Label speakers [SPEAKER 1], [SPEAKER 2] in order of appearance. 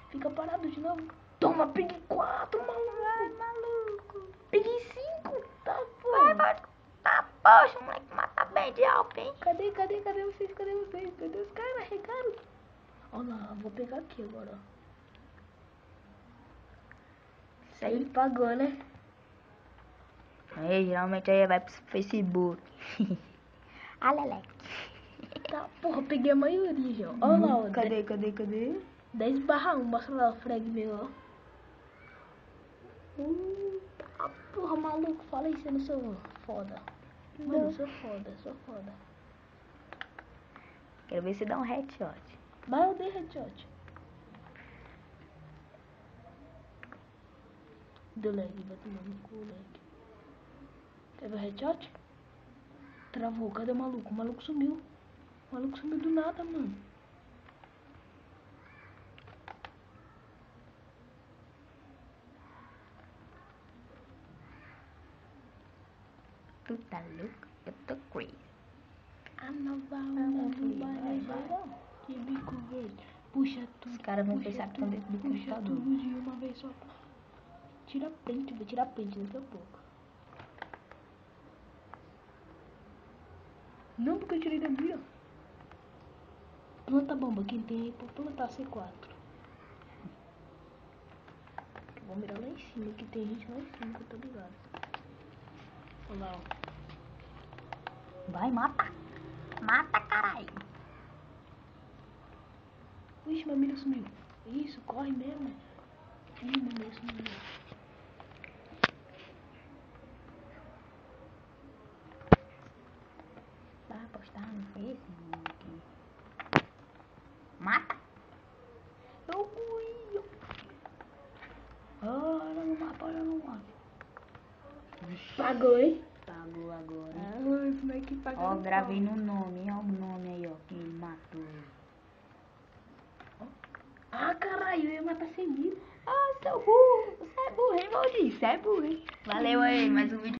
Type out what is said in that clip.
[SPEAKER 1] Fica parado de novo. Toma, peguei 4, maluco.
[SPEAKER 2] Vai, maluco.
[SPEAKER 1] Peguei 5. Tá, porra.
[SPEAKER 2] Vai. Tá, poxa, moleque, mata bem de alto, hein?
[SPEAKER 1] Cadê vocês? Cadê os caras? Arregaram. Olha lá, vou pegar aqui agora, ó. Isso aí ele pagou, né?
[SPEAKER 2] Aí, geralmente aí vai pro Facebook. Ah, leleque.
[SPEAKER 1] Tá, porra, peguei a maioria já. Olha lá, ó.
[SPEAKER 2] Cadê?
[SPEAKER 1] 10/1, mostra lá o frag meu, ó. Tá, porra, maluco, fala aí se eu não sou foda. Mano, eu sou foda.
[SPEAKER 2] Quero ver se dá um headshot.
[SPEAKER 1] Mas eu dei headshot. Deu lag, vai tomar no cu, lag. Quer ver o headshot? Travou, cadê o maluco? O maluco sumiu. O maluco sumiu do nada, mano.
[SPEAKER 2] Tu tá louco? Eu tô crazy.
[SPEAKER 1] Ah, não vai. Que bico verde. Puxa tudo.
[SPEAKER 2] Os caras vão pensar que estão dentro do
[SPEAKER 1] Puxa
[SPEAKER 2] computador.
[SPEAKER 1] tudo de uma vez só. Tira print, vou tirar print daqui a pouco. Não, porque eu tirei da minha. Planta bomba, quem tem aí pra plantar C4. Eu vou mirar lá em cima, que tem gente lá em cima que eu tô ligado. Olha lá, ó.
[SPEAKER 2] Vai, mata. Mata, caralho.
[SPEAKER 1] Ixi, minha mira sumiu. Isso, corre mesmo. Ih, minha mira sumiu.
[SPEAKER 2] Vai postar no Facebook. Mata. Eu fui. Olha no mapa.
[SPEAKER 1] Pagou, hein?
[SPEAKER 2] Pagou agora, hein?
[SPEAKER 1] Ah, esse moleque pagou.
[SPEAKER 2] Ó, gravei no nome. Ó o nome aí, ó. Quem ele matou.
[SPEAKER 1] Ah, caralho, eu ia matar sem mira.
[SPEAKER 2] Ah, seu burro. Você é burro, hein, Valdir? Você é burro, hein? Valeu aí, mais um vídeo.